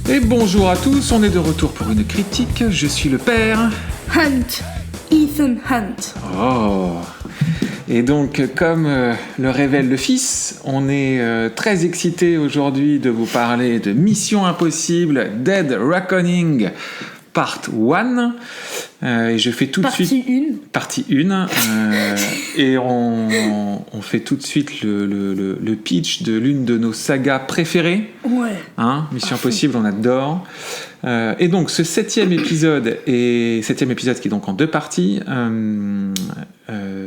Et bonjour à tous, on est de retour pour une critique. Je suis le père Hunt, Ethan Hunt. Oh. Et donc, comme le révèle le fils, on est très excité aujourd'hui de vous parler de Mission Impossible Dead Reckoning Part 1. Et je fais tout de suite... Partie 1. Et on fait tout de suite le pitch de l'une de nos sagas préférées. Ouais. Hein, Mission Impossible, on adore. Et donc, ce septième épisode qui est donc en 2 parties,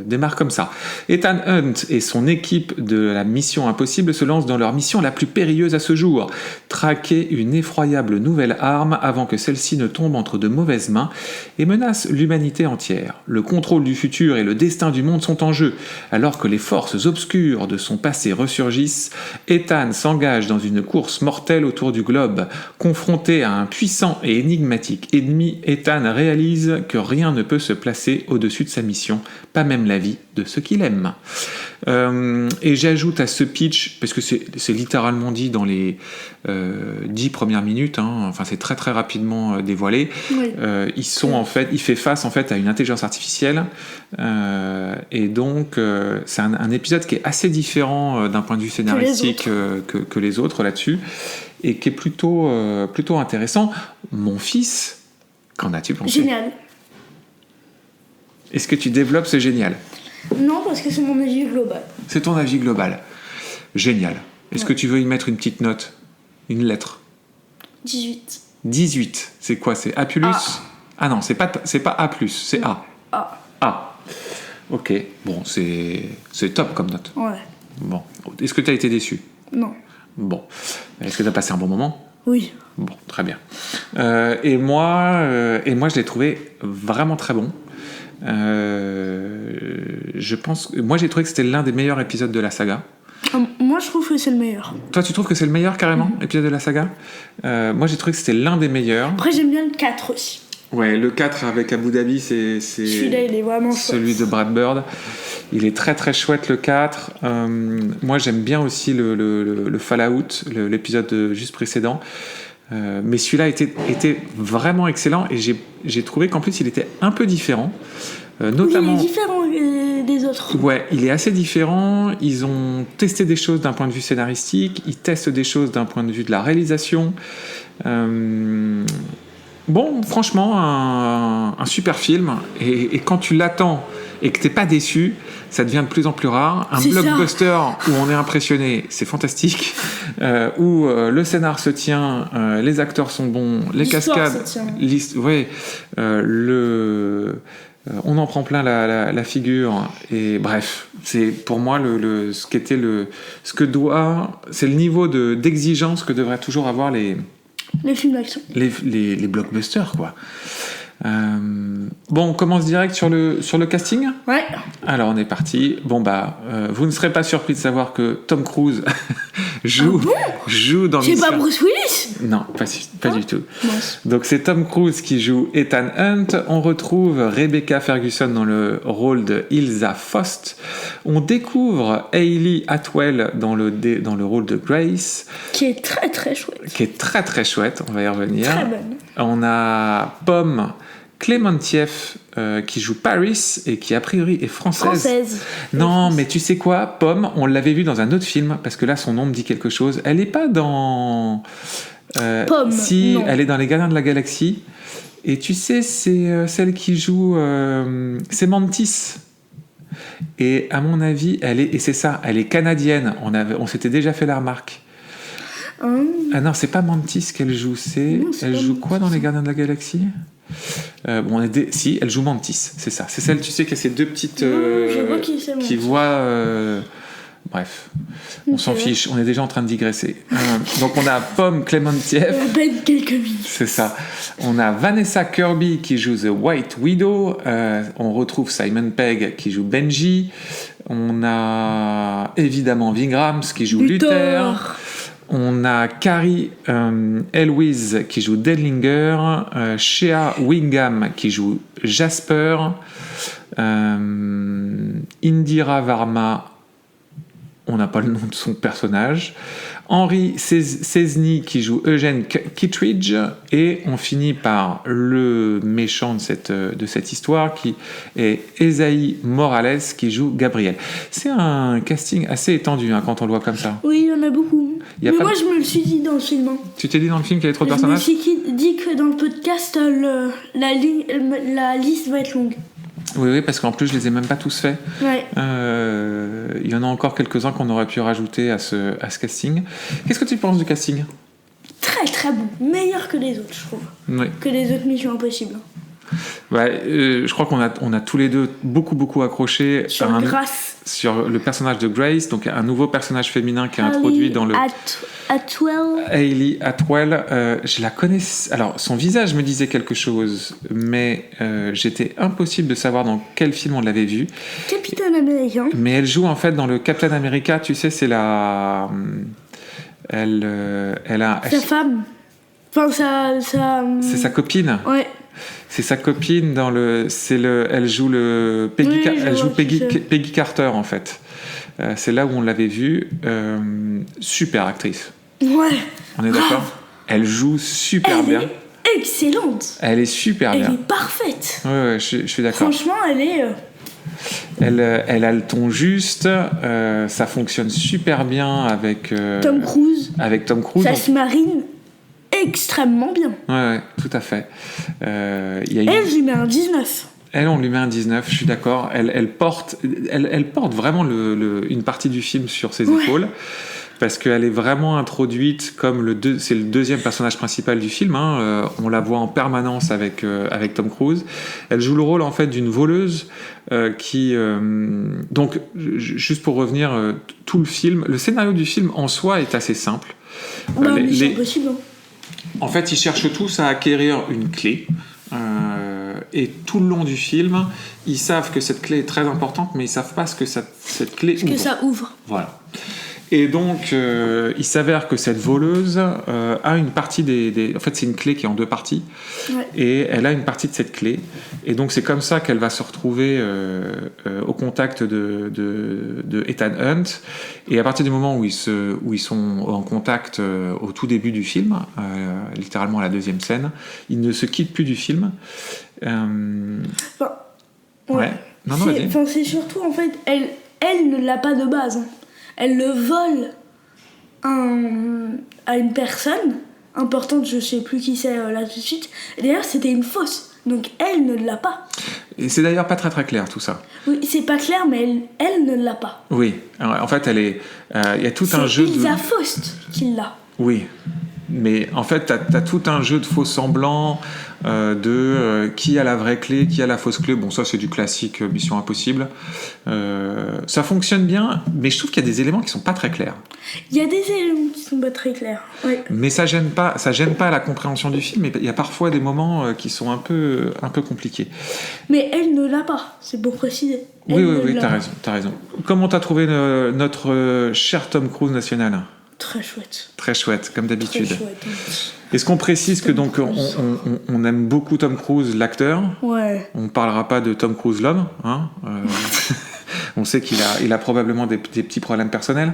démarre comme ça. Ethan Hunt et son équipe de la Mission Impossible se lancent dans leur mission la plus périlleuse à ce jour, traquer une effroyable nouvelle arme avant que celle-ci ne tombe entre de mauvaises mains et menace l'humanité entière. Le contrôle du futur et le destin du monde sont en jeu. Alors que les forces obscures de son passé ressurgissent, Ethan s'engage dans une course mortelle autour du globe. Confronté à un puissant et énigmatique ennemi, Ethan réalise que rien ne peut se placer au-dessus de sa mission, pas même la vie de ceux qu'il aime. Et j'ajoute à ce pitch, parce que c'est littéralement dit dans les 10 premières minutes, hein, enfin c'est très très rapidement dévoilé, Oui. il fait face en fait à une intelligence artificielle, et donc c'est un épisode qui est assez différent d'un point de vue scénaristique que les autres là-dessus, et qui est plutôt intéressant. Mon fils, qu'en as-tu pensé ? Génial. Est-ce que tu développes ce génial ? Non, parce que c'est mon avis global. C'est ton avis global. Génial. Est-ce que tu veux y mettre une petite note ? Une lettre ? 18. 18. C'est quoi ? C'est A+. Ah non, c'est pas A+, c'est A. A. A. Ok. Bon, c'est top comme note. Ouais. Bon. Est-ce que tu as été déçu ? Non. Bon. Est-ce que tu as passé un bon moment ? Oui. Bon, très bien. Et moi, je l'ai trouvé vraiment très bon. Moi j'ai trouvé que c'était l'un des meilleurs épisodes de la saga. Moi je trouve que c'est le meilleur. Toi tu trouves que c'est le meilleur carrément, épisode de la saga ? Moi j'ai trouvé que c'était l'un des meilleurs. Après j'aime bien le 4 aussi. Ouais, le 4 avec Abu Dhabi, c'est celui-là il est vraiment chouette. Celui de Brad Bird. Il est très très chouette le 4. Moi j'aime bien aussi le Fallout, l'épisode juste précédent. Mais celui-là était vraiment excellent, et j'ai trouvé qu'en plus il était un peu différent, notamment... Oui, il est différent des autres. Ouais, il est assez différent. Ils ont testé des choses d'un point de vue scénaristique, ils testent des choses d'un point de vue de la réalisation. Bon, franchement, un super film, et quand tu l'attends et que t'es pas déçu, ça devient de plus en plus rare. Un blockbuster où on est impressionné, c'est fantastique. Où le scénar se tient, les acteurs sont bons, les cascades, on en prend plein la figure. Et bref, c'est pour moi c'est le niveau d'exigence que devraient toujours avoir les films d'action, les blockbusters, quoi. Bon, on commence direct sur le casting. Ouais. Alors on est parti. Bon vous ne serez pas surpris de savoir que Tom Cruise joue dans C'est Mission... pas Bruce Willis ? Non, pas du tout. Mince. Donc c'est Tom Cruise qui joue Ethan Hunt. On retrouve Rebecca Ferguson dans le rôle de Ilsa Faust. On découvre Hayley Atwell dans le rôle de Grace, qui est très très chouette. Qui est très très chouette. On va y revenir. Très bonne. On a Pomme Clémentieff qui joue Paris et qui a priori est française. Non, mais tu sais quoi, Pomme, on l'avait vue dans un autre film, parce que là son nom me dit quelque chose. Elle n'est pas dans... Pomme, si, non. Elle est dans Les Gardiens de la Galaxie. Et tu sais, c'est celle qui joue... c'est Mantis. Et à mon avis, elle est canadienne. On s'était déjà fait la remarque. Ah non, c'est pas Mantis qu'elle joue, elle joue quoi dans Les Gardiens de la Galaxie ? Si, elle joue Mantis, c'est ça. C'est celle, tu sais, qui a ces deux petites... je vois qui voit... Bref, on s'en fiche, on est déjà en train de digresser. Donc on a Pomme Clémentieff. À peine quelques minutes. C'est ça. On a Vanessa Kirby qui joue The White Widow. On retrouve Simon Pegg qui joue Benji. On a évidemment Vigrams qui joue Luther. On a Carrie Elwes qui joue Deadlinger, Shea Wingham qui joue Jasper, Indira Varma, on n'a pas le nom de son personnage. Henry Cesny qui joue Eugène Kittredge, et on finit par le méchant de cette histoire qui est Esaïe Morales qui joue Gabriel. C'est un casting assez étendu quand on le voit comme ça. Oui, il y en a beaucoup. Mais moi, je me le suis dit dans le film. Tu t'es dit dans le film qu'il y avait trop de personnages ? Je me suis dit que dans le podcast, la liste va être longue. Oui, parce qu'en plus, je les ai même pas tous faits. Ouais. Il y en a encore quelques-uns qu'on aurait pu rajouter à ce casting. Qu'est-ce que tu penses du casting ? Très très bon. Meilleur que les autres, je trouve. Oui. Que les autres missions impossibles. Je crois qu'on a tous les deux beaucoup accroché sur le personnage de Grace, donc un nouveau personnage féminin qui est introduit dans le... Hayley Atwell, je la connais. Alors, son visage me disait quelque chose, mais j'étais impossible de savoir dans quel film on l'avait vue. Capitaine Américain. Mais elle joue en fait dans le Captain America, tu sais, c'est la... Elle a... Sa femme. Enfin, c'est sa copine. Ouais. C'est sa copine dans le... Elle joue le... Peggy Carter, en fait. C'est là où on l'avait vue. Super actrice. Ouais. On est d'accord ? Elle joue super bien. Elle est excellente. Elle est super bien. Elle est parfaite. Ouais, je suis d'accord. Franchement, elle est... Elle a le ton juste. Ça fonctionne super bien avec... Tom Cruise. Avec Tom Cruise. Ça se marine extrêmement bien. Ouais, tout à fait. Elle, je lui mets un 19. Elle, on lui met un 19, je suis d'accord. Elle porte vraiment une partie du film sur ses épaules, parce qu'elle est vraiment introduite comme c'est le deuxième personnage principal du film. On la voit en permanence avec Tom Cruise. Elle joue le rôle en fait d'une voleuse qui... Donc, juste pour revenir, tout le film, le scénario du film en soi est assez simple. Mais c'est impossible. En fait, ils cherchent tous à acquérir une clé. Et tout le long du film, ils savent que cette clé est très importante, mais ils savent pas ce que cette clé ouvre. Que ça ouvre. Voilà. Et donc, il s'avère que cette voleuse a une partie En fait, c'est une clé qui est en deux parties. Ouais. Et elle a une partie de cette clé. Et donc, c'est comme ça qu'elle va se retrouver au contact de Ethan Hunt. Et à partir du moment où ils sont en contact au tout début du film, littéralement à la deuxième scène, ils ne se quittent plus du film. Ouais. Non, vas-y. C'est surtout, en fait, elle ne l'a pas de base. Elle le vole à une personne importante, je sais plus qui c'est là tout de suite. Et d'ailleurs, c'était une fausse, donc elle ne l'a pas. Et c'est d'ailleurs pas très très clair tout ça. Oui, c'est pas clair, mais elle ne l'a pas. Oui, alors, en fait, il y a tout un jeu. C'est Ilsa Faust qui l'a. Oui, mais en fait, t'as tout un jeu de faux semblants, qui a la vraie clé, qui a la fausse clé. Bon, ça c'est du classique Mission Impossible. Ça fonctionne bien, mais je trouve qu'il y a des éléments qui sont pas très clairs. Il y a des éléments qui sont pas très clairs. Oui. Mais ça gêne pas la compréhension du film. Mais il y a parfois des moments qui sont un peu compliqués. Mais elle ne l'a pas, c'est pour préciser. Oui, t'as raison. Comment t'as trouvé notre cher Tom Cruise national ? Très chouette. Très chouette, comme d'habitude. Très chouette. Est-ce qu'on précise que donc on aime beaucoup Tom Cruise, l'acteur ? Ouais. On parlera pas de Tom Cruise, l'homme. On sait qu'il a probablement des petits problèmes personnels,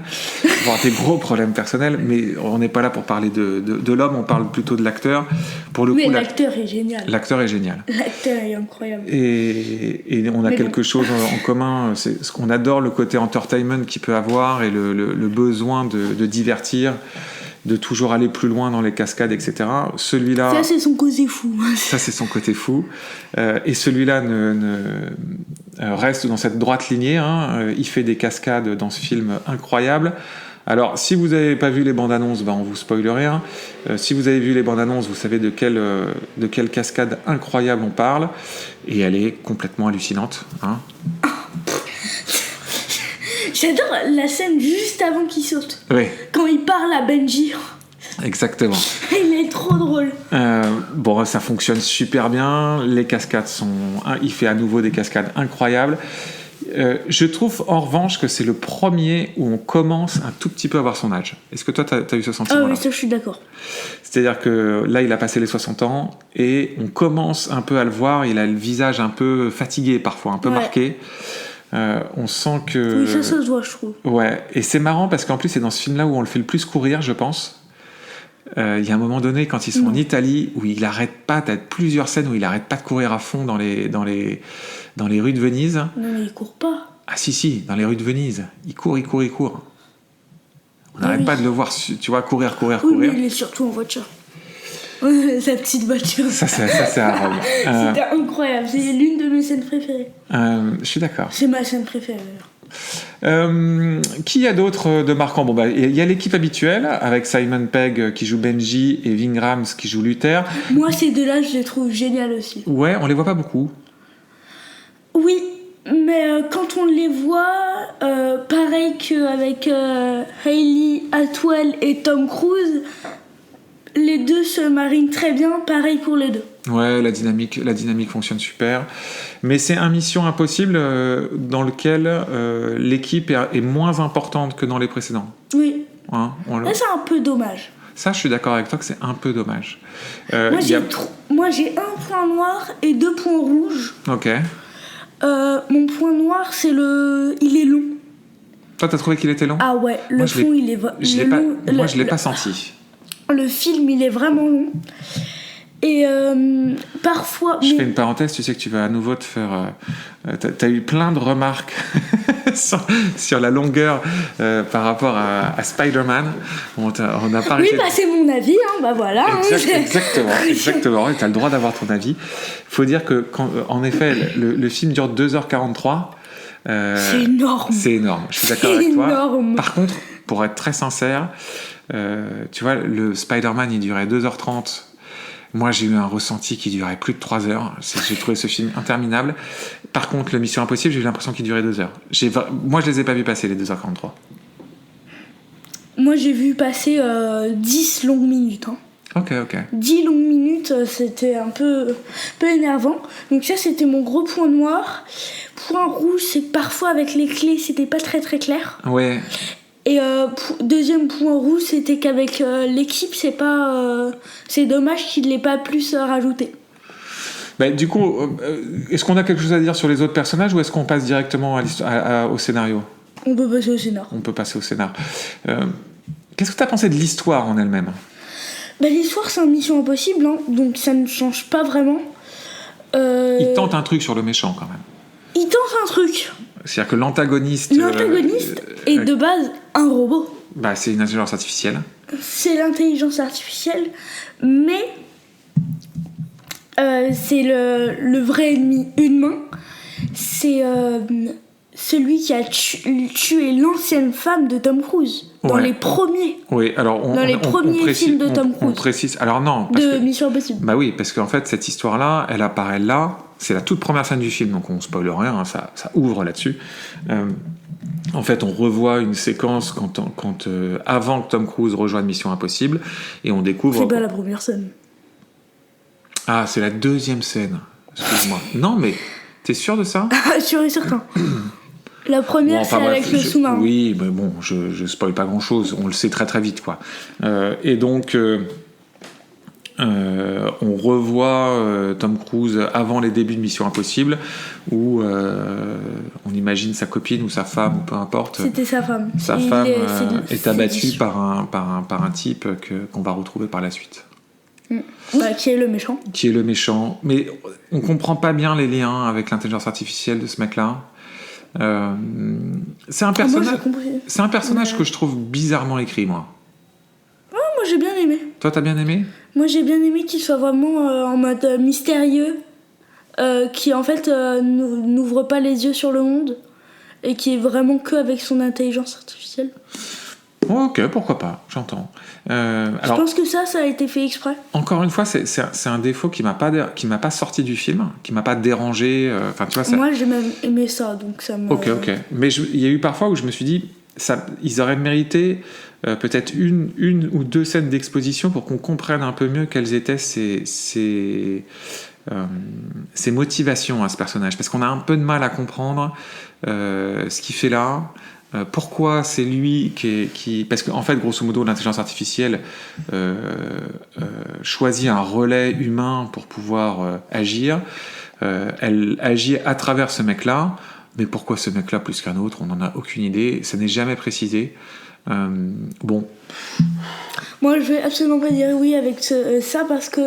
voire des gros problèmes personnels, mais on n'est pas là pour parler de l'homme, on parle plutôt de l'acteur. Pour le coup, l'acteur est génial. L'acteur est génial. L'acteur est incroyable. Et on a quelque chose en commun, c'est ce qu'on adore, le côté entertainment qu'il peut avoir et le besoin de divertir, de toujours aller plus loin dans les cascades, etc. Celui-là... Ça, c'est son côté fou. Ça, c'est son côté fou. Et celui-là reste dans cette droite lignée. Il fait des cascades dans ce film incroyables. Alors, si vous n'avez pas vu les bandes annonces, on vous spoile rien. Si vous avez vu les bandes annonces, vous savez de quelle cascade incroyable on parle. Et elle est complètement hallucinante. J'adore la scène juste avant qu'il saute. Oui. Quand il parle à Benji. Exactement. Il est trop drôle. Ça fonctionne super bien. Les cascades il fait à nouveau des cascades incroyables. Je trouve en revanche que c'est le premier où on commence un tout petit peu à voir son âge. Est-ce que toi t'as eu ce sentiment-là ? Ah oui, ça je suis d'accord. C'est-à-dire que là il a passé les 60 ans et on commence un peu à le voir, il a le visage un peu fatigué parfois, un peu marqué. On sent que... Oui, ça se voit, je trouve. Ouais, et c'est marrant parce qu'en plus c'est dans ce film-là où on le fait le plus courir, je pense. Il y a un moment donné quand ils sont en Italie où il arrête pas, t'as plusieurs scènes où il arrête pas de courir à fond dans les rues de Venise. Non, mais il court pas. Ah si, dans les rues de Venise. Il court. On n'arrête pas de le voir, tu vois, courir. Oui, mais il est surtout en voiture. Sa petite voiture. Ça c'est à Rome. C'était incroyable, c'est l'une de mes scènes préférées. Je suis d'accord. C'est ma scène préférée. Qui y a d'autre de marquant? Bon, il y a l'équipe habituelle avec Simon Pegg qui joue Benji et Ving Rhames qui joue Luther. Moi, ces deux-là, je les trouve géniales aussi. Ouais, on les voit pas beaucoup. Oui, mais quand on les voit, pareil qu'avec Hayley Atwell et Tom Cruise, les deux se marient très bien, pareil pour les deux. Ouais, la dynamique fonctionne super. Mais c'est un Mission Impossible dans lequel l'équipe est moins importante que dans les précédents. Oui. Hein, Là, c'est un peu dommage. Ça, je suis d'accord avec toi que c'est un peu dommage. Moi, j'ai un point noir et 2 points rouges. Ok. Mon point noir, il est long. Toi, t'as trouvé qu'il était long? Ah ouais, le fond, il est long. Moi, je l'ai pas senti. Le film, il est vraiment long. Et parfois... Je fais une parenthèse, tu sais que tu vas à nouveau te faire... t'as eu plein de remarques sur la longueur par rapport à Spider-Man. On a pas Oui, c'est mon avis, hein, bah voilà. Exactement. Et t'as le droit d'avoir ton avis. Faut dire que, en effet, le film dure 2h43. C'est énorme. C'est énorme, je suis d'accord avec toi. Par contre, pour être très sincère, tu vois, le Spider-Man, il durait 2h30. Moi, j'ai eu un ressenti qui durait plus de 3 heures. J'ai trouvé ce film interminable. Par contre, le Mission Impossible, j'ai eu l'impression qu'il durait 2 heures. Moi, je les ai pas vus passer, les 2h43. Moi, j'ai vu passer 10 longues minutes. Hein. Ok. 10 longues minutes, c'était un peu énervant. Donc ça, c'était mon gros point noir. Point rouge, c'est que parfois, avec les clés, c'était pas très très clair. Ouais. Et deuxième point rouge, c'était qu'avec l'équipe, c'est dommage qu'il ne l'ait pas plus rajouté. Bah, du coup, est-ce qu'on a quelque chose à dire sur les autres personnages ou est-ce qu'on passe directement au scénario? On peut passer au scénar. On peut passer au scénar. Qu'est-ce que tu as pensé de l'histoire en elle-même? Bah, l'histoire, c'est un Mission Impossible, hein, donc ça ne change pas vraiment. Il tente un truc sur le méchant quand même. Il tente un truc. C'est-à-dire que l'antagoniste est de base un robot. Bah, c'est une intelligence artificielle. C'est l'intelligence artificielle, mais c'est le vrai ennemi humain. C'est celui qui a tué l'ancienne femme de Tom Cruise dans les premiers. Oui, alors dans les premiers films de Tom Cruise. On précise. Alors non. Mission Impossible. Bah oui, parce qu'en fait cette histoire-là, elle apparaît là. C'est la toute première scène du film, donc on spoile rien. Hein, ça ouvre là-dessus. En fait, on revoit une séquence avant que Tom Cruise rejoigne Mission Impossible, et on découvre. C'est pas la première scène. Ah, c'est la deuxième scène. Excuse-moi. Non, mais t'es sûr de ça? Sûr et certain. La première, c'est avec le sous-marin. Oui, mais bon, je spoil pas grand-chose. On le sait très très vite, quoi. Et donc, on revoit Tom Cruise avant les débuts de Mission Impossible, où on imagine sa copine ou sa femme, ou peu importe. C'était sa femme. Sa femme est abattue par un type qu'on va retrouver par la suite. Qui est le méchant. Mais on comprend pas bien les liens avec l'intelligence artificielle de ce mec-là. C'est un personnage que je trouve bizarrement écrit, moi. Moi j'ai bien aimé. Toi, t'as bien aimé? Moi j'ai bien aimé qu'il soit vraiment en mode mystérieux, qui en fait n'ouvre pas les yeux sur le monde et qui est vraiment que avec son intelligence artificielle. Ok, pourquoi pas, j'entends. Je pense que ça a été fait exprès. Encore une fois, c'est un défaut qui m'a pas sorti du film, qui m'a pas dérangé. Tu vois, moi j'ai même aimé ça, donc ça me... Ok. Mais il y a eu parfois où je me suis dit, ils auraient mérité peut-être une ou deux scènes d'exposition pour qu'on comprenne un peu mieux quelles étaient ses motivations à ce personnage. Parce qu'on a un peu de mal à comprendre ce qu'il fait là. Pourquoi c'est lui qui... Parce qu'en fait, grosso modo, l'intelligence artificielle choisit un relais humain pour pouvoir agir. Elle agit à travers ce mec-là. Mais pourquoi ce mec-là plus qu'un autre? On n'en a aucune idée. Ça n'est jamais précisé. Bon. Moi, je vais absolument pas dire oui avec ça parce que,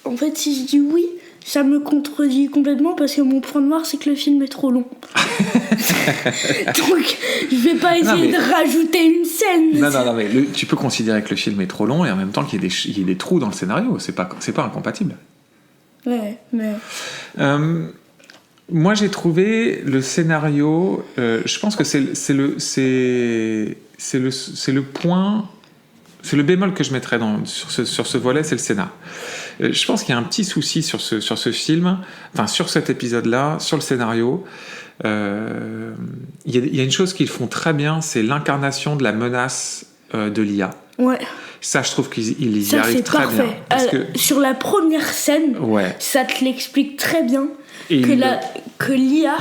en fait, si je dis oui, ça me contredit complètement parce que mon point noir, c'est que le film est trop long. Donc, je vais pas essayer de rajouter une scène. Non, mais tu peux considérer que le film est trop long et en même temps qu'il y ait des trous dans le scénario. C'est pas incompatible. Ouais, mais... moi, j'ai trouvé le scénario... je pense que c'est le point... C'est le bémol que je mettrais sur ce volet, c'est le scénar. Je pense qu'il y a un petit souci sur ce film, enfin sur cet épisode-là, sur le scénario. Il y a une chose qu'ils font très bien, c'est l'incarnation de la menace de l'IA. Ouais. Ça, je trouve qu'ils y arrivent très parfait. bien. Parce que... Sur la première scène, ça te l'explique très bien que l'IA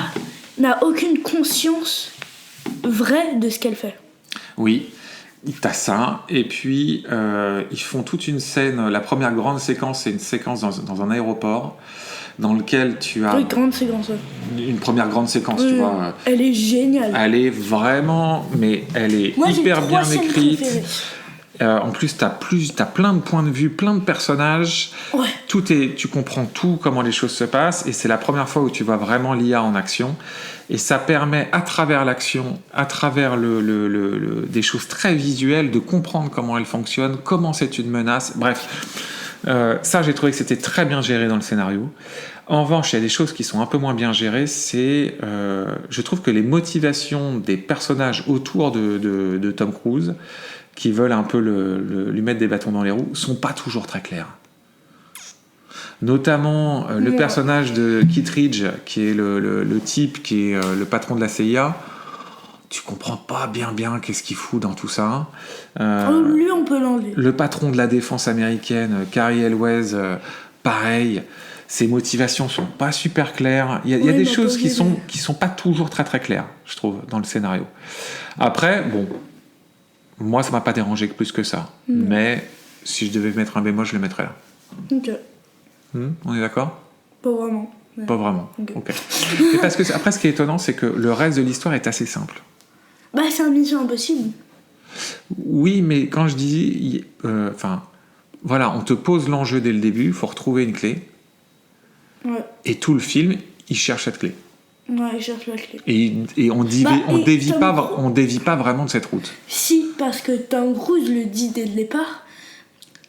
n'a aucune conscience vraie de ce qu'elle fait. Oui. T'as ça, et puis ils font toute une scène. La première grande séquence, c'est une séquence dans un aéroport dans lequel tu as... Oui, grande séquence. Une première grande séquence, tu vois. Elle est géniale. Elle est vraiment... Mais elle est hyper bien écrite. En plus, t'as plein de points de vue, plein de personnages. Ouais. Tu comprends tout, comment les choses se passent, et c'est la première fois où tu vois vraiment l'IA en action. Et ça permet, à travers l'action, à travers des choses très visuelles, de comprendre comment elle fonctionne, comment c'est une menace. Bref, ça, j'ai trouvé que c'était très bien géré dans le scénario. En revanche, il y a des choses qui sont un peu moins bien gérées. Je trouve que les motivations des personnages autour de Tom Cruise, qui veulent un peu lui mettre des bâtons dans les roues, sont pas toujours très claires. Notamment le personnage de Kittredge, qui est le type qui est le patron de la CIA. Tu comprends pas bien qu'est-ce qu'il fout dans tout ça. Lui, on peut l'enlever. Le patron de la défense américaine, Cary Elwes, pareil. Ses motivations sont pas super claires. Il y a des choses qui sont pas toujours très très claires, je trouve, dans le scénario. Après, bon, moi ça m'a pas dérangé plus que ça. Mais si je devais mettre un bémol, je le mettrais là. Ok. On est d'accord ? Pas vraiment. Ouais. Pas vraiment. Ok. Et parce que après, ce qui est étonnant, c'est que le reste de l'histoire est assez simple. Bah, c'est un Mission Impossible. Oui, mais quand je dis, voilà, on te pose l'enjeu dès le début. Il faut retrouver une clé. Ouais. Et tout le film, il cherche cette clé. Ouais, il cherche la clé. Et on dévie pas vraiment de cette route. Si, parce que Tom Cruise le dit dès le départ,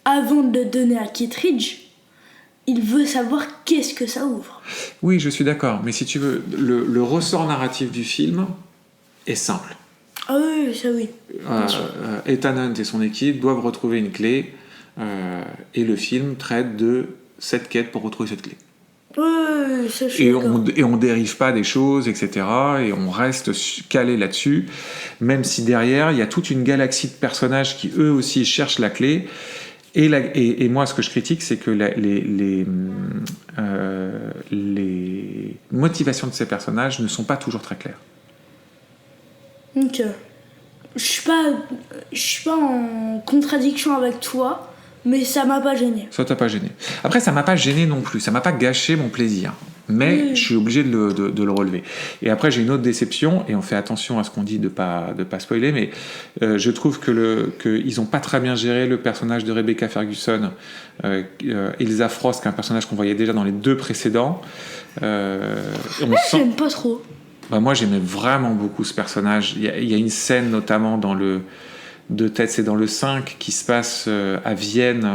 avant de le donner à Kittredge, il veut savoir qu'est-ce que ça ouvre. Oui, je suis d'accord. Mais si tu veux, le ressort narratif du film est simple. Ah oui, ça oui. Ethan Hunt et son équipe doivent retrouver une clé et le film traite de cette quête pour retrouver cette clé. Oui, ça je suis d'accord. Et on dérive pas des choses, etc. Et on reste calé là-dessus, même si derrière, il y a toute une galaxie de personnages qui, eux aussi, cherchent la clé. Et moi, ce que je critique, c'est que les motivations de ces personnages ne sont pas toujours très claires. Ok. Je suis pas en contradiction avec toi, mais ça m'a pas gêné. Ça t'a pas gêné. Après, ça m'a pas gêné non plus. Ça m'a pas gâché mon plaisir. Mais je suis obligé de le relever. Et après, j'ai une autre déception, et on fait attention à ce qu'on dit de pas spoiler, mais je trouve qu'ils n'ont pas très bien géré le personnage de Rebecca Ferguson, Ilsa Frost, qui est un personnage qu'on voyait déjà dans les 2 précédents. J'aime pas trop. Bah, moi, j'aimais vraiment beaucoup ce personnage. Il y a une scène, notamment c'est dans le 5 qui se passe à Vienne,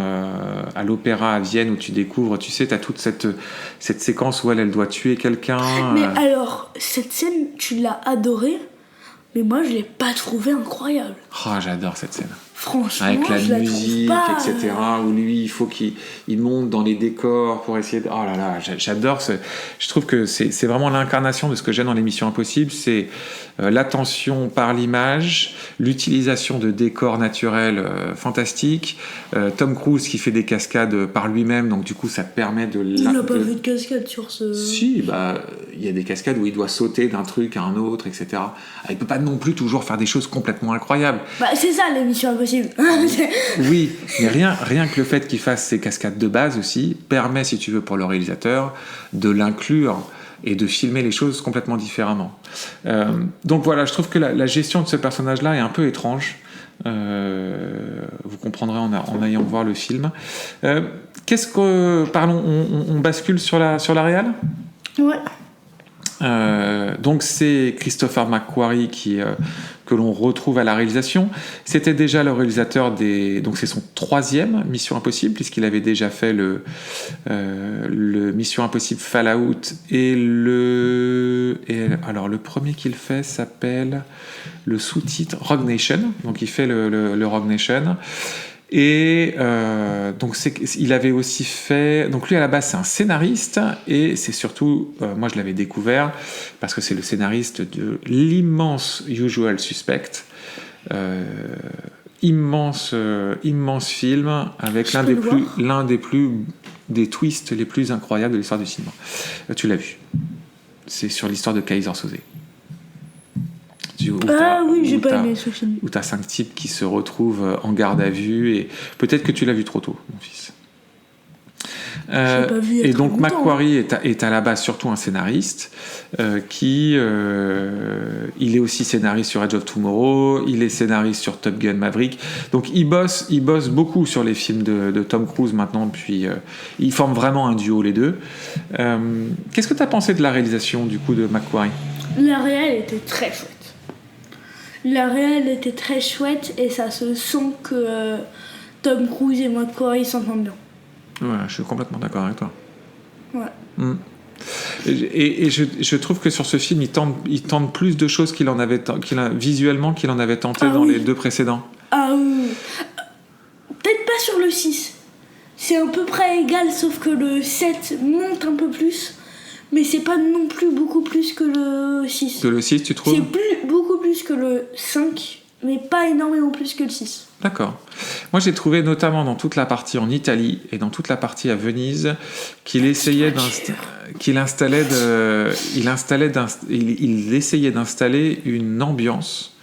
à l'opéra à Vienne, où tu découvres, tu sais, t'as toute cette séquence où elle doit tuer quelqu'un. Mais alors, cette scène, tu l'as adorée, mais moi, je l'ai pas trouvée incroyable. Oh, j'adore cette scène. Franchement, avec la je musique, la trouve pas... etc. Où lui, il faut qu'il monte dans les décors pour essayer de... Oh là là, j'adore. Je trouve que c'est vraiment l'incarnation de ce que j'aime dans les Missions Impossibles. C'est l'attention par l'image, l'utilisation de décors naturels fantastiques. Tom Cruise qui fait des cascades par lui-même, donc du coup, ça te permet de... Il n'a pas fait de cascade sur ce... Si, il y a des cascades où il doit sauter d'un truc à un autre, etc. Il peut pas non plus toujours faire des choses complètement incroyables. C'est ça, les Missions Impossibles. Oui, mais rien que le fait qu'il fasse ces cascades de base aussi permet, si tu veux, pour le réalisateur, de l'inclure et de filmer les choses complètement différemment. Donc voilà, je trouve que la gestion de ce personnage-là est un peu étrange. Vous comprendrez en ayant voir le film. On bascule sur la réal. Ouais. Donc c'est Christopher McQuarrie que l'on retrouve à la réalisation. C'était déjà le réalisateur donc c'est son 3e Mission Impossible, puisqu'il avait déjà fait le Mission Impossible Fallout alors le premier qu'il fait s'appelle le sous-titre Rogue Nation. Donc il fait le Rogue Nation. Et donc il avait aussi fait... Donc lui à la base c'est un scénariste, et c'est surtout, moi je l'avais découvert parce que c'est le scénariste de l'immense Usual Suspect, immense film avec des twists les plus incroyables de l'histoire du cinéma. Tu l'as vu, c'est sur l'histoire de Kaiser Soze. Oui, j'ai pas aimé ce film. Où t'as 5 types qui se retrouvent en garde à vue, et peut-être que tu l'as vu trop tôt, mon fils. Pas vu et donc McQuarrie est à la base surtout un scénariste il est aussi scénariste sur Edge of Tomorrow, il est scénariste sur Top Gun Maverick, donc il bosse beaucoup sur les films de Tom Cruise maintenant, depuis ils forment vraiment un duo les deux. Qu'est-ce que t'as pensé de la réalisation du coup de McQuarrie? La réal était très chouette. La réal était très chouette, et ça se sent que Tom Cruise et McQuarrie s'entendent bien. Ouais, je suis complètement d'accord avec toi. Ouais. Et je trouve que sur ce film, il tente plus de choses visuellement qu'il en avait tenté dans les 2 précédents. Peut-être pas sur le 6. C'est à peu près égal, sauf que le 7 monte un peu plus. Mais c'est pas non plus beaucoup plus que le 6. Que le 6, tu trouves? C'est beaucoup plus que le 5, mais pas énormément plus que le 6. D'accord. Moi, j'ai trouvé notamment dans toute la partie en Italie et dans toute la partie à Venise qu'il essayait d'installer une ambiance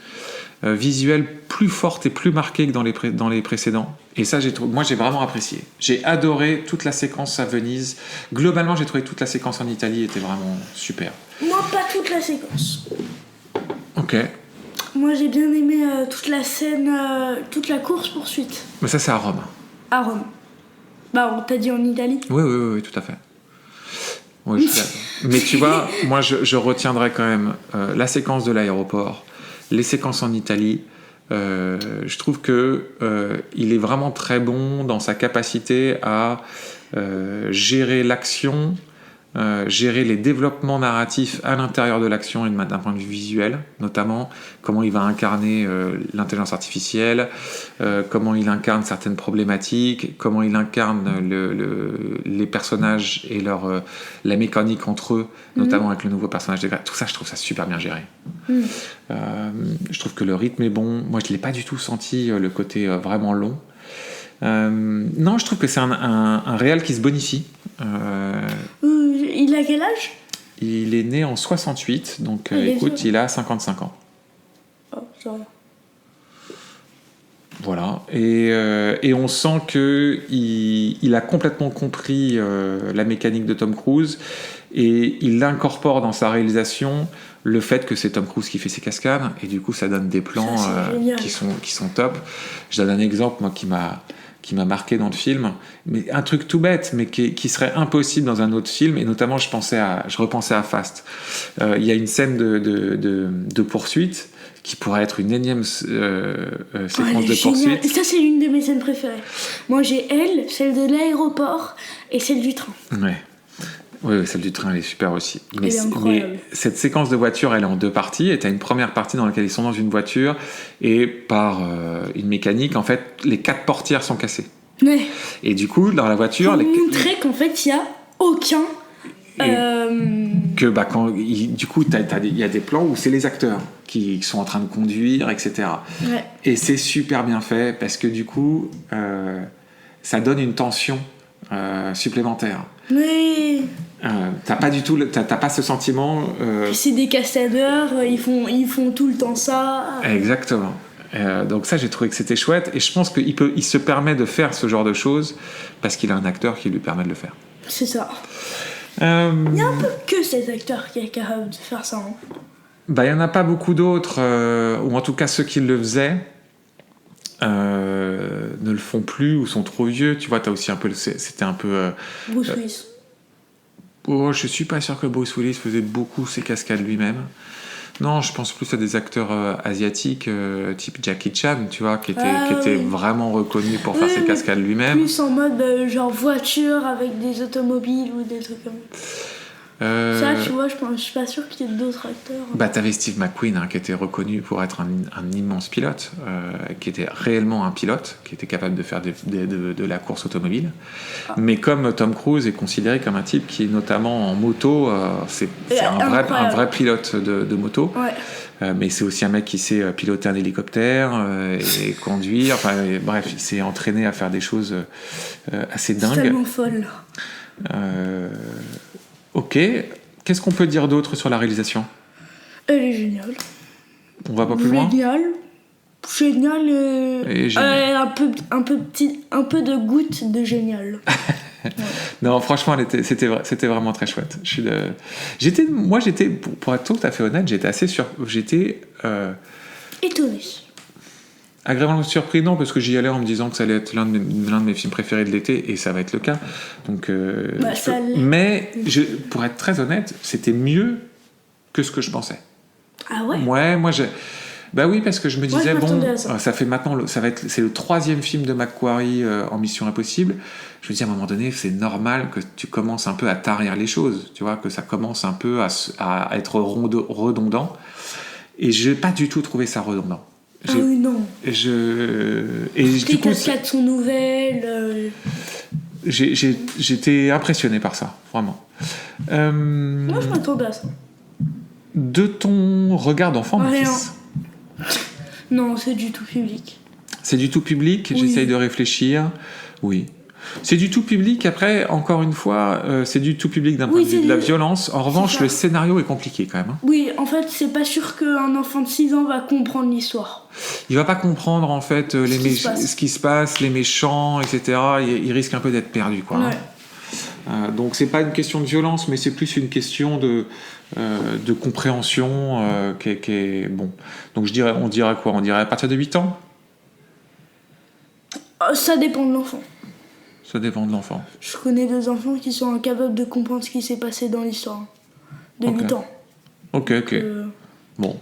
visuelle plus forte et plus marquée que dans les précédents. Et ça, moi, j'ai vraiment apprécié. J'ai adoré toute la séquence à Venise. Globalement, j'ai trouvé toute la séquence en Italie était vraiment super. Moi, pas toute la séquence. Ok. Moi, j'ai bien aimé toute la scène, toute la course-poursuite. Mais ça, c'est à Rome. À Rome. Bah, on t'a dit en Italie. Oui, tout à fait. Oui, mais tu vois, moi, je retiendrai quand même la séquence de l'aéroport, les séquences en Italie. Je trouve que il est vraiment très bon dans sa capacité à gérer l'action, gérer les développements narratifs à l'intérieur de l'action et d'un point de vue visuel, notamment comment il va incarner l'intelligence artificielle, comment il incarne certaines problématiques, comment il incarne les personnages et la mécanique entre eux, notamment avec le nouveau personnage de Greg. Tout ça, je trouve ça super bien géré. Je trouve que le rythme est bon. Moi, je l'ai pas du tout senti le côté vraiment long. Non, je trouve que c'est un réal qui se bonifie. Il a quel âge? Il est né en 68, donc écoute, il a 55 ans. Oh, ça va. Voilà, et on sent qu'il a complètement compris la mécanique de Tom Cruise, et il incorpore dans sa réalisation le fait que c'est Tom Cruise qui fait ses cascades, et du coup ça donne des plans qui sont top. Je donne un exemple, moi, qui m'a marqué dans le film, mais un truc tout bête, mais qui serait impossible dans un autre film, et notamment je repensais à Fast. Il y a une scène de poursuite qui pourrait être une énième séquence de poursuite. Ça, c'est l'une de mes scènes préférées. Moi, j'ai celle de l'aéroport et celle du train. Ouais. Oui, celle du train, elle est super aussi. Elle est incroyable. Mais cette séquence de voiture, elle est en 2 parties. Et tu as une première partie dans laquelle ils sont dans une voiture, et par une mécanique, en fait, les 4 portières sont cassées. Ouais. Et du coup, dans la voiture... Pour montrer qu'en fait, il n'y a aucun... du coup, il y a des plans où c'est les acteurs qui sont en train de conduire, etc. Ouais. Et c'est super bien fait, parce que du coup, ça donne une tension supplémentaire. Oui. T'as pas ce sentiment. C'est des cascadeurs, ils font tout le temps ça. Exactement. Donc ça, j'ai trouvé que c'était chouette, et je pense qu'il se permet de faire ce genre de choses parce qu'il a un acteur qui lui permet de le faire. C'est ça. Il y a un peu que cet acteur qui est capable de faire ça. Hein. Bah, il n'y en a pas beaucoup d'autres, ou en tout cas ceux qui le faisaient ne le font plus ou sont trop vieux. Tu vois, t'as aussi un peu, c'était un peu. Bruce Willis. Oh, je suis pas sûr que Bruce Willis faisait beaucoup ses cascades lui-même. Non, je pense plus à des acteurs asiatiques, type Jackie Chan, tu vois, qui était vraiment reconnu pour faire ses cascades lui-même. Plus en mode genre voiture avec des automobiles ou des trucs comme ça. Ça, tu vois, je suis pas sûr qu'il y ait d'autres acteurs. Bah, t'avais Steve McQueen, hein, qui était reconnu pour être un immense pilote, qui était réellement un pilote, qui était capable de faire de la course automobile. Mais comme Tom Cruise est considéré comme un type qui, notamment en moto, c'est un vrai pilote de moto. Ouais. Mais c'est aussi un mec qui sait piloter un hélicoptère et conduire. Enfin, bref, il s'est entraîné à faire des choses assez dingues. C'est tellement folle. Ok, qu'est-ce qu'on peut dire d'autre sur la réalisation ? Elle est géniale. On va pas plus loin ? Génial et génial. Un peu de goutte de génial. Ouais. Non, franchement, c'était vraiment très chouette. Moi, pour être tout à fait honnête, j'étais étonné. Agréablement surpris, non, parce que j'y allais en me disant que ça allait être l'un de mes films préférés de l'été, et ça va être le cas. Donc, mais pour être très honnête, c'était mieux que ce que je pensais. Ah ouais ? Ouais, bah oui, parce que je me disais, ça fait maintenant, c'est le 3e film de McQuarrie en Mission Impossible. Je me dis, à un moment donné, c'est normal que tu commences un peu à tarir les choses, tu vois, que ça commence un peu à être redondant. Et je n'ai pas du tout trouvé ça redondant. Ah oui, non. Les cascades sont nouvelles. J'étais impressionné par ça, vraiment. Moi, je m'attendais à ça. De ton regard d'enfant, mon fils ? Non, c'est du tout public. C'est du tout public, oui. J'essaye de réfléchir. Oui. C'est du tout public, après, encore une fois, c'est du tout public d'un point de vue de la violence. En revanche, le scénario est compliqué quand même. Hein. Oui, en fait, c'est pas sûr qu'un enfant de 6 ans va comprendre l'histoire. Il va pas comprendre, en fait, ce qui se passe, les méchants, etc. Il risque un peu d'être perdu, quoi. Ouais. Hein. Donc, c'est pas une question de violence, mais c'est plus une question de compréhension qui est bon. Donc, on dirait quoi ? On dirait à partir de 8 ans ? Ça dépend de l'enfant. Ça dépend de l'enfant. Je connais 2 enfants qui sont incapables de comprendre ce qui s'est passé dans l'histoire. De 8 ans. Ok. Bon.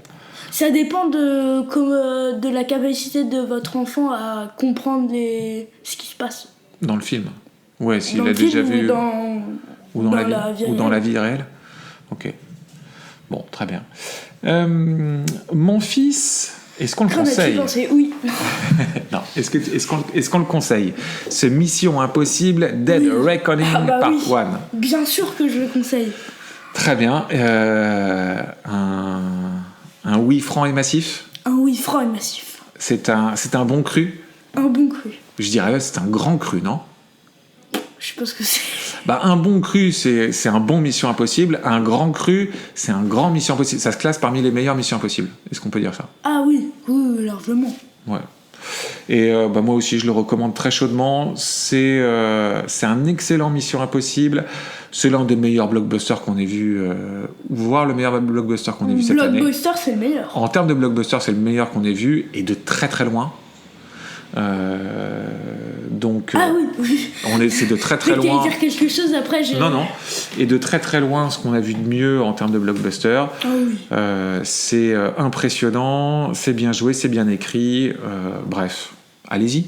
Ça dépend de la capacité de votre enfant à comprendre ce qui se passe. Dans le film ? Ouais, s'il a déjà vu. Ou dans la vie réelle. Ok. Bon, très bien. Mon fils... Est-ce qu'on le conseille ? Qu'en as-tu pensé ? Oui. Non. Est-ce qu'on le conseille ? Ce Mission Impossible Dead Reckoning Part 1. Bien sûr que je le conseille. Très bien. Un oui franc et massif ? Un oui franc et massif. C'est un bon cru ? Un bon cru. Je dirais c'est un grand cru, non ? Je sais pas ce que c'est. Bah, un bon cru, c'est un bon Mission Impossible. Un grand cru, c'est un grand Mission Impossible. Ça se classe parmi les meilleures Missions Impossibles. Est-ce qu'on peut dire ça ? Ah oui, largement. Ouais. Et moi aussi, je le recommande très chaudement. C'est un excellent Mission Impossible. C'est l'un des meilleurs blockbusters qu'on ait vu, voire le meilleur blockbuster qu'on ait vu cette année. Blockbuster, c'est le meilleur. En termes de blockbuster, c'est le meilleur qu'on ait vu, et de très très loin. Donc, c'est de très très loin. Tu dire quelque chose après Non. Et de très très loin, ce qu'on a vu de mieux en termes de blockbuster. Ah oui. C'est impressionnant, c'est bien joué, c'est bien écrit. Bref, allez-y.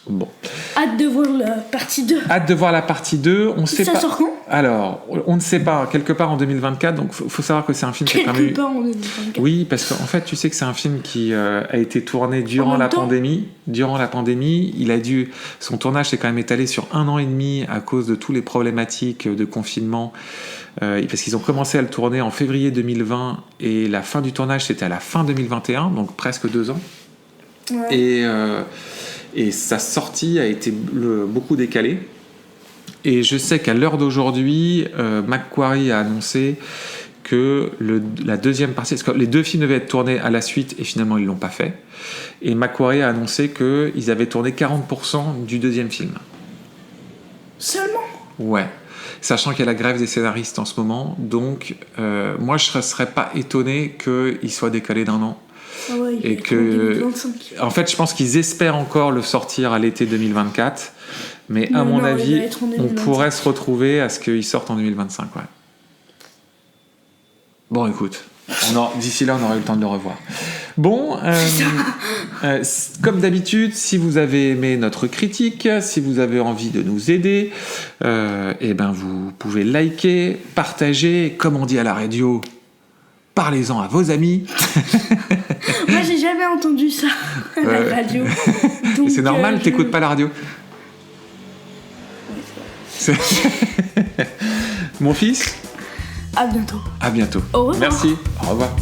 Bon. Hâte de voir la partie 2. Hâte de voir la partie 2. On sait ça pas. Sort quand ? Alors, on ne sait pas. Quelque part en 2024. Donc, faut savoir que c'est un film qui a quand même Quelque part en 2024. Oui, parce qu'en fait, tu sais que c'est un film qui a été tourné durant la pandémie. Durant la pandémie, son tournage s'est quand même étalé sur 1 an et demi à cause de toutes les problématiques de confinement. Parce qu'ils ont commencé à le tourner en février 2020 et la fin du tournage c'était à la fin 2021, donc presque 2 ans. Ouais. Et sa sortie a été beaucoup décalée. Et je sais qu'à l'heure d'aujourd'hui, McQuarrie a annoncé que la deuxième partie, parce que les 2 films devaient être tournés à la suite et finalement ils ne l'ont pas fait. Et McQuarrie a annoncé qu'ils avaient tourné 40% du 2e film. Seulement ? Ouais. Sachant qu'il y a la grève des scénaristes en ce moment, donc moi je ne serais pas étonné qu'il soit décalé d'1 an. Ah ouais, Et que, 2025. en fait, je pense qu'ils espèrent encore le sortir à l'été 2024, mais à Non, mon non, il avis, va être en on 2025. pourrait se retrouver à ce qu'il sorte en 2025. Ouais. Bon, écoute, d'ici là, on aura eu le temps de le revoir. Bon, comme d'habitude, si vous avez aimé notre critique, si vous avez envie de nous aider, vous pouvez liker, partager, comme on dit à la radio, parlez-en à vos amis. Moi, j'ai jamais entendu ça à la radio. Donc, c'est normal, t'écoutes pas la radio. Ouais, Mon fils, à bientôt. à bientôt. Au revoir. Merci, au revoir.